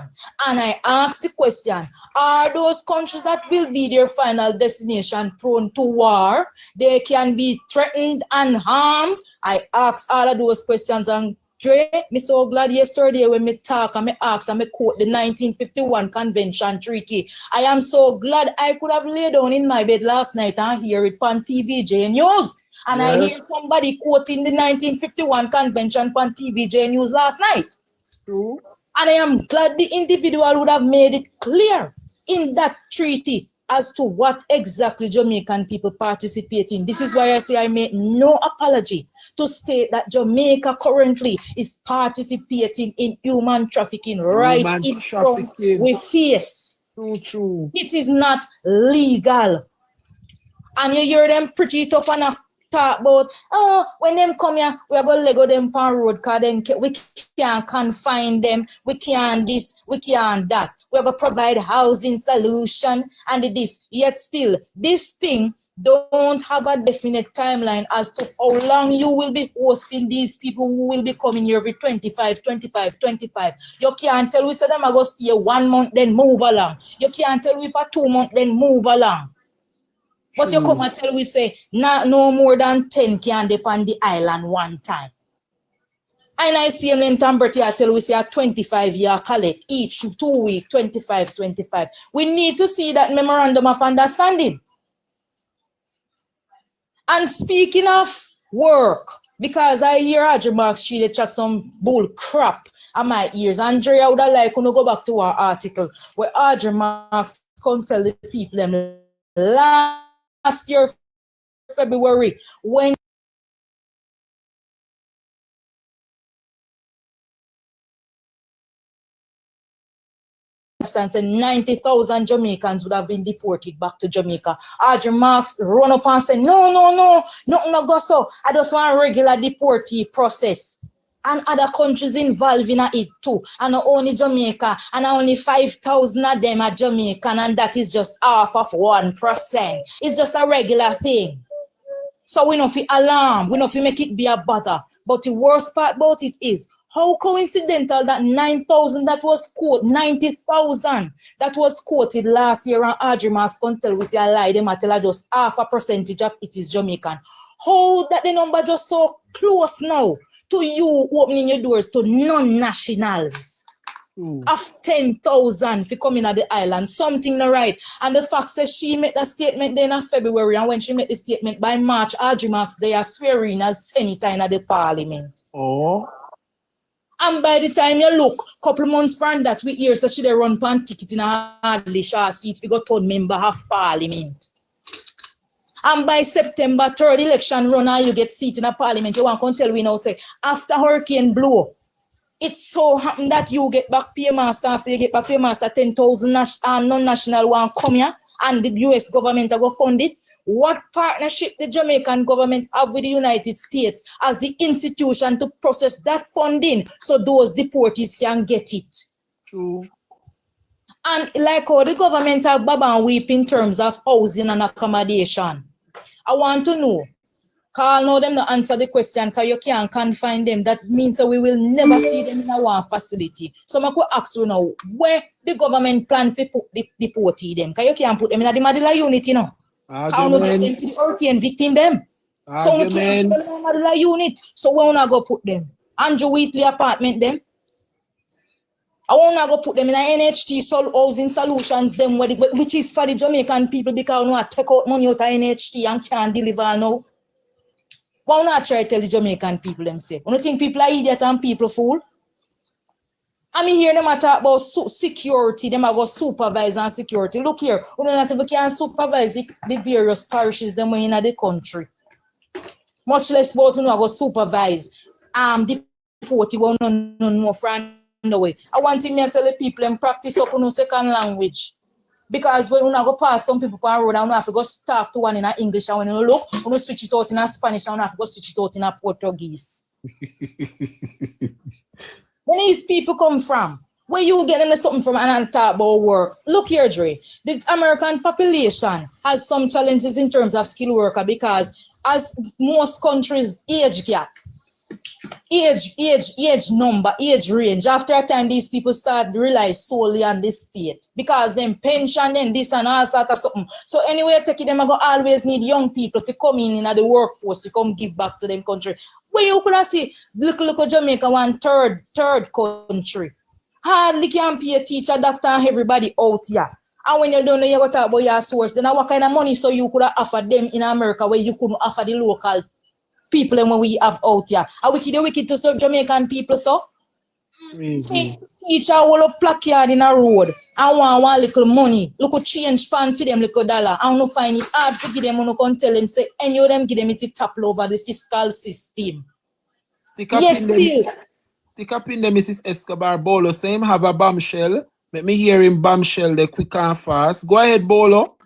And I asked the question, are those countries that will be their final destination prone to war? They can be threatened and harmed. I asked all of those questions, and Dre, me so glad yesterday when me talk and me ask and me quote the 1951 Convention Treaty. I am so glad I could have laid down in my bed last night and hear it on TVJ News. And yes. I hear somebody quoting the 1951 Convention on TVJ News last night. True. And I am glad the individual would have made it clear in that treaty as to what exactly Jamaican people participate in. This is why I say I make no apology to state that Jamaica currently is participating in human trafficking right in front we face. True. It is not legal. And you hear them pretty tough and talk about, oh, when them come here, we are going to Lego them on road because then we can't confine them, we can't this, we can't that. We are going to provide housing solution and this. Yet still, this thing don't have a definite timeline as to how long you will be hosting these people who will be coming here every 25. You can't tell we say them are going to stay 1 month, then move along. You can't tell we for 2 months, then move along. But you come and tell we say no more than 10 can depend the island one time. And I see them in Tamberti, I tell we say a 25-year collect each 2 weeks, 25. We need to see that memorandum of understanding. And speaking of work, because I hear Audrey Marks, she chat some bull crap at my ears. Andrea would have like to go back to our article where Audrey Marks come tell the people them last year, February, when and 90,000 Jamaicans would have been deported back to Jamaica. Audrey Marks run up and say, no, nothing no go so. I just want a regular deportee process. And other countries involved in it too. And not only Jamaica, and only 5,000 of them are Jamaican, and that is just half of 1%. It's just a regular thing. So we don't feel alarm, we don't feel make it be a bother. But the worst part about it is, how coincidental that 9,000 that was quoted, 90,000 that was quoted last year, and Audrey Marks can tell we say a lie, them tell just half a percentage of it is Jamaican. How that the number just so close now to you opening your doors to non-nationals of 10,000 for coming at the island, something not right. And the fact says she made that statement then in February, and when she made the statement by March, Audrey Marks, they are swearing as senator in the parliament. Oh. And by the time you look, couple months from that, we hear so she they run pan ticket in a hardly share seat, we got told member of parliament. And by September 3rd election run and you get seat in a parliament, you want to tell we now say, after hurricane blow, It so happened that you get back paymaster after you get back paymaster 10,000 non-national one come here and the US government will fund it. What partnership the Jamaican government have with the United States as the institution to process that funding so those deportees can get it? True. And like how the government have baba and weep in terms of housing and accommodation. I want to know, call now them to answer the question because you can't confine them. That means that we will never see them in our facility. So I could ask you now, where the government plan to put the deportee them? Because you can't put them in the Madila unit, you know. How no get them for the hurricane victim them. So we can't put them in the Madila unit. So where we go put them? Andrew Wheatley apartment them. I want to go put them in a NHT housing solutions, them which is for the Jamaican people because we want to take out money out of NHT and can't deliver now. Why not try to tell the Jamaican people themselves? You don't think people are idiot and people fool? I mean, here them talk about security, them about supervise and security. Look here, we don't even can supervise the various parishes them in the country. Much less about we go supervise the party we don't know from the way. I want me to tell the people and practice up on second language. Because when you go past some people on the road, you have to go talk to one in English, and when you look, you switch it out in Spanish, and you have to go switch it out in Portuguese. When these people come from, where you getting something from and talk about work? Look here, Dre. The American population has some challenges in terms of skilled worker because as most countries age gap, age number, age range. After a time, these people start to rely solely on this state because them pension, then this and all sort of something. So anyway, taking them, I go always need young people to come in the workforce to come give back to them country. Where you could see, look Jamaica, one third country. Hardly can pay a teacher, doctor, and everybody out here. And when you don't know, you go talk about your source, then what kind of money so you could offer them in America where you couldn't offer the local people when we have out here? Are wicked to serve Jamaican people, so? Teacher will up placard in a road and want little money. Look at change pan for them little dollar. I don't find it hard to give them when you can tell them, say, any of them give them it topple over the fiscal system. Stick up in them, Mrs. Escobar. Bolo, same have a bombshell. Let me hear him bombshell there quick and fast. Go ahead, Bolo.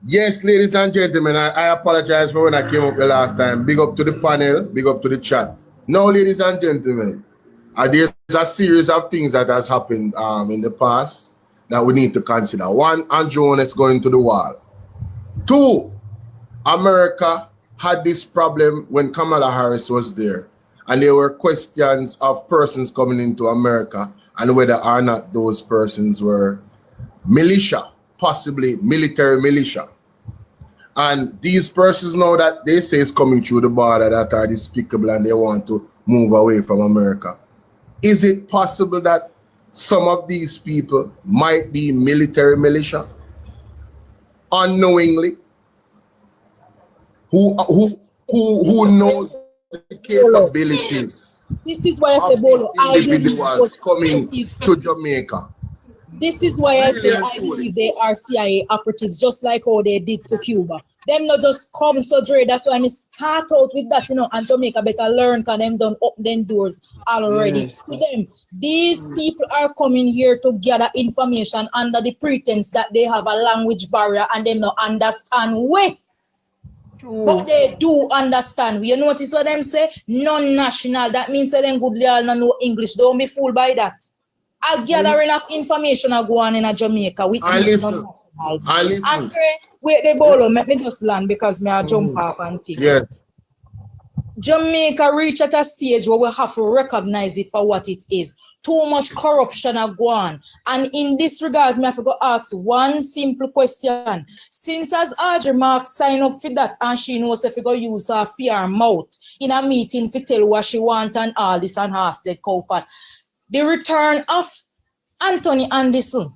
Yes, ladies and gentlemen, I apologize for when I came up the last time. Big up to the panel, big up to the chat. Now, ladies and gentlemen, there's a series of things that has happened in the past that we need to consider. One, Andrew is going to the wall. Two, America had this problem when Kamala Harris was there. And there were questions of persons coming into America and whether or not those persons were militia, possibly military militia. And these persons know that they say is coming through the border that are despicable and they want to move away from America. Is it possible that some of these people might be military militia unknowingly? Who knows the capabilities? This is why I say, Bolo, I individuals coming to Jamaica. This is why I say I believe they are CIA operatives, just like how they did to Cuba. Them not just come so Dre. That's why I start out with that, and Jamaica better learn because them done open them doors already. Yes. To them, these people are coming here to gather information under the pretense that they have a language barrier and them not understand way. But they do understand. You notice what them say? Non-national. That means that them good all know English. Don't be fooled by that. I gather enough information I go on in Jamaica with these non-nationals. And wait the bolo, let me just land because me I jump off and think. Yes. Jamaica reach at a stage where we have to recognize it for what it is. Too much corruption are gone. And in this regard, me have to go ask one simple question. Since as Audrey Marks sign up for that and she knows if you go use her fear mouth in a meeting to tell what she want and all this and ask that cow fat. The return of Anthony Anderson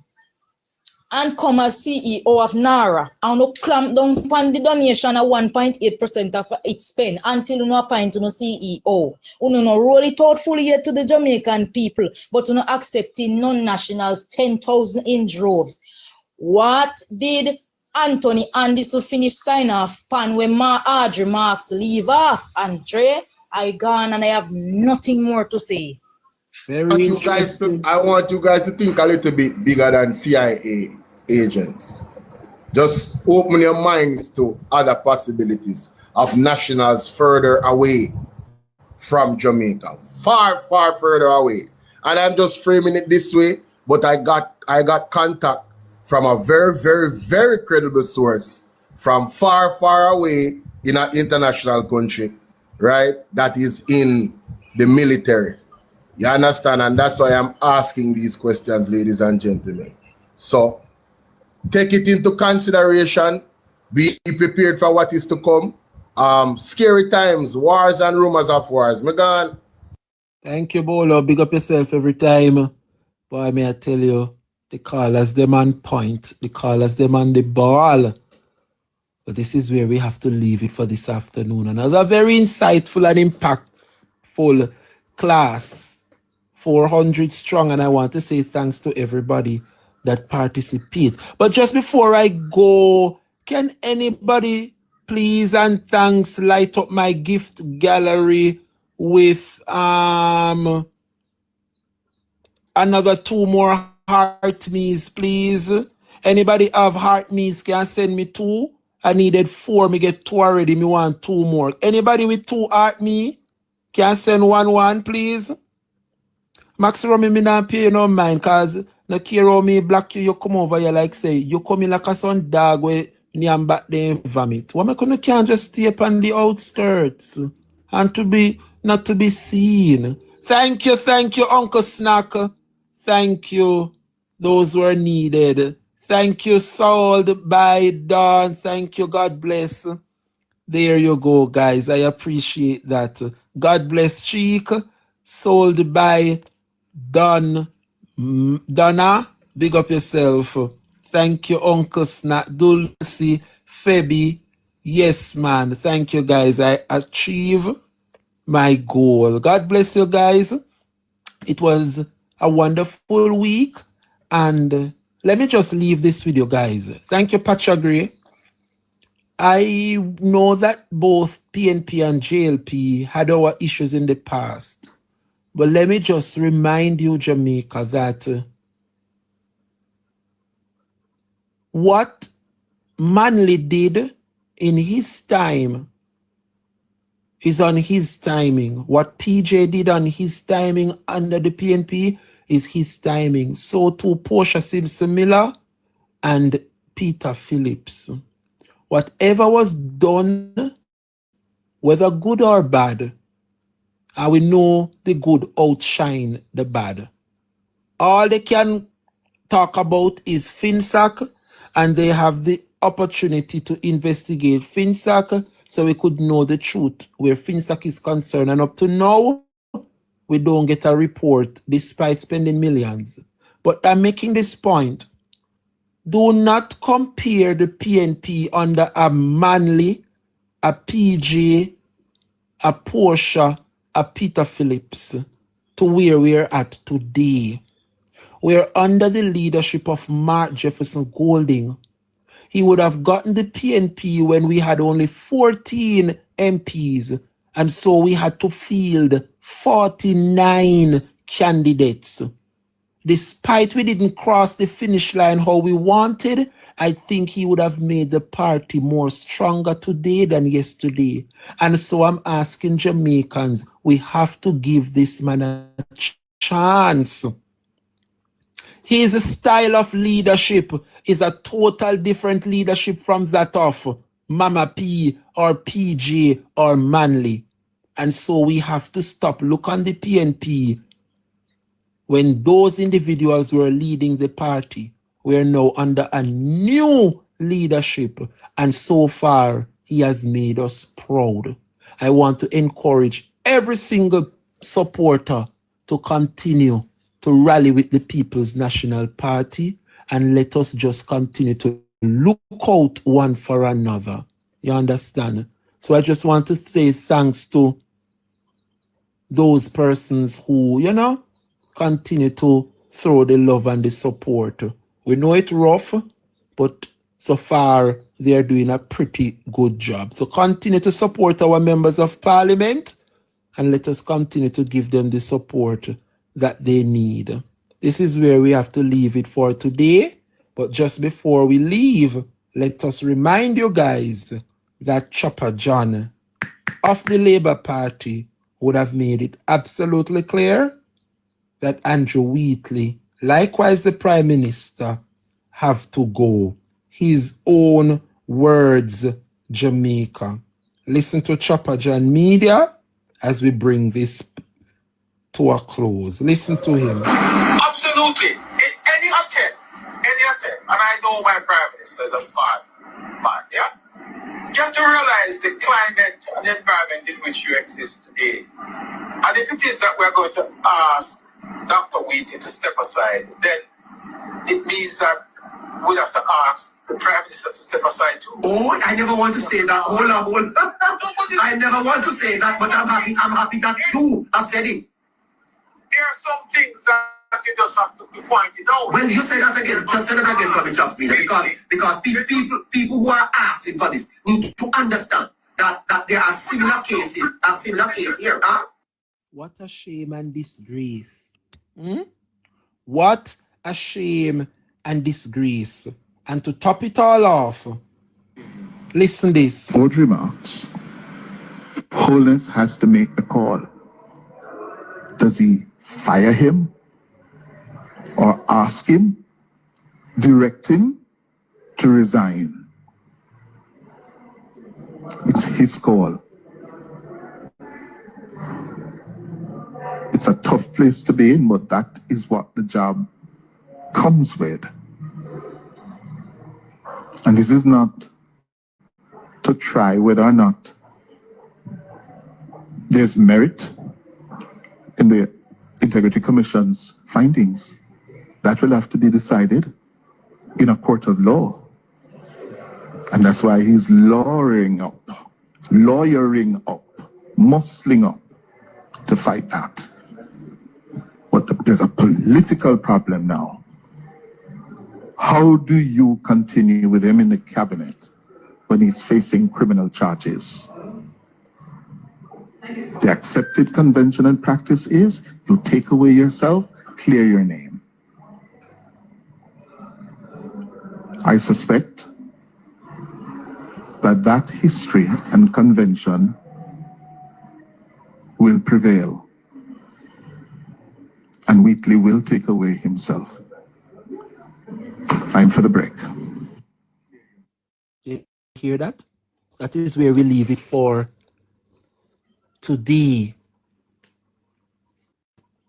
and come as CEO of NARA and no clamp down upon the donation of 1.8% of its spend until no appoint no CEO. You no roll it out fully yet to the Jamaican people, but you no accepting non-nationals 10,000 in droves. What did Anthony Anderson finish sign off pan when Audrey Marks leave off? Andre, I gone and I have nothing more to say. Very interesting. I want you guys to think a little bit bigger than CIA agents. Just open your minds to other possibilities of nationals further away from Jamaica, far, far further away. And I'm just framing it this way, but I got contact from a very, very, very credible source from far, far away in an international country, right? That is in the military. You understand? And that's why I'm asking these questions, ladies and gentlemen. So take it into consideration. Be prepared for what is to come. Scary times, wars and rumors of wars. Megan. Thank you, Bolo. Big up yourself every time. Boy, may I tell you, the callers them on point. The callers them on the ball. But this is where we have to leave it for this afternoon. Another very insightful and impactful class. 400 strong. And I want to say thanks to everybody that participate. But just before I go, can anybody please and thanks light up my gift gallery with another 2 more heart me's, please? Anybody have heart me's can send me 2. I needed 4, me get 2 already, me want 2 more. Anybody with 2 heart me can send 1, please? Max Romy, me not pay no mind, cause no care how me black you come over here like say, you come in like a son dog where I'm back there and vomit. Why me can't just stay up on the outskirts and not to be seen? Thank you, Uncle Snack. Thank you, those who are needed. Thank you, Sold by Dawn. Thank you, God bless. There you go, guys. I appreciate that. God bless Cheek. Sold by Donna. Big up yourself. Thank you, Uncle Snack. Dulcie, Febby. Yes, man. Thank you, guys. I achieve my goal. God bless you, guys. It was a wonderful week. And let me just leave this with you guys. Thank you, Pacha Gray. I know that both PNP and JLP had our issues in the past. But let me just remind you, Jamaica, that what Manley did in his time is on his timing. What PJ did on his timing under the PNP is his timing. So too Portia Simpson Miller and Peter Phillips. Whatever was done, whether good or bad, and we know the good outshine the bad. All they can talk about is FinSac, and they have the opportunity to investigate FinSac so we could know the truth where FinSac is concerned. And up to now, we don't get a report despite spending millions. But I'm making this point. Do not compare the PNP under a Manley, a PJ, a Portia, a Peter Phillips to where we're at today. We're under the leadership of Mark Jefferson Golding. He would have gotten the PNP when we had only 14 MPs, and so we had to field 49 candidates. Despite we didn't cross the finish line how we wanted, I think he would have made the party more stronger today than yesterday. And so I'm asking Jamaicans, we have to give this man a chance. His style of leadership is a total different leadership from that of Mama P or PJ or Manley. And so we have to stop. Look on the PNP. When those individuals were leading the party, we are now under a new leadership. And so far, he has made us proud. I want to encourage every single supporter to continue to rally with the People's National Party, and let us just continue to look out one for another. You understand? So I just want to say thanks to those persons who, continue to throw the love and the support. We know it's rough, but so far they are doing a pretty good job. So continue to support our members of parliament, and let us continue to give them the support that they need. This is where we have to leave it for today. But just before we leave, let us remind you guys that Chopper John of the Labour Party would have made it absolutely clear that Andrew Wheatley, likewise the Prime Minister, have to go. His own words, Jamaica. Listen to Chopper John Media as we bring this to a close. Listen to him. Absolutely. Any attempt, and I know my Prime Minister is a smart man, yeah? You have to realize the climate and the environment in which you exist today. And if it is that we're going to ask Dr. Wheatley to step aside, then it means that we'll have to ask the Prime Minister to step aside too. Oh, I never want to say that. Hold on. I never want to say that, but I'm happy that you have said it. There are some things that you just have to be pointed out. When you say that again, just say that again for me, Chops Media, because people who are asking for this need to understand that there are similar cases, here, huh? What a shame and disgrace. What a shame and disgrace. And to top it all off, listen this. Board remarks. Holness has to make the call. Does he fire him or ask him, direct him to resign? It's his call. It's a tough place to be in, but that is what the job comes with. And this is not to try whether or not there's merit in the Integrity Commission's findings. That will have to be decided in a court of law. And that's why he's lawyering up, muscling up to fight that. But there's a political problem now. How do you continue with him in the cabinet when he's facing criminal charges? The accepted convention and practice is you take away yourself, clear your name. I suspect that history and convention will prevail, and Wheatley will take away himself. Time for the break. You hear that? That is where we leave it for today.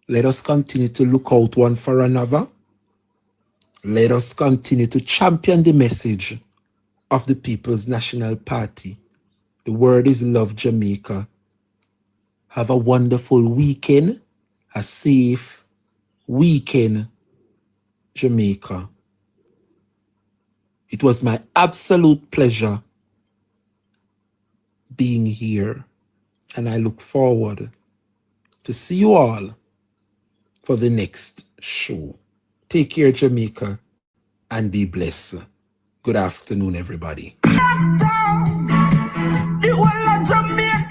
Let us continue to look out one for another. Let us continue to champion the message of the People's National Party. The word is love, Jamaica. Have a wonderful weekend, a safe weekend, Jamaica. It was my absolute pleasure being here, and I look forward to see you all for the next show. Take care, Jamaica, and be blessed. Good afternoon, everybody. The whole of Jamaica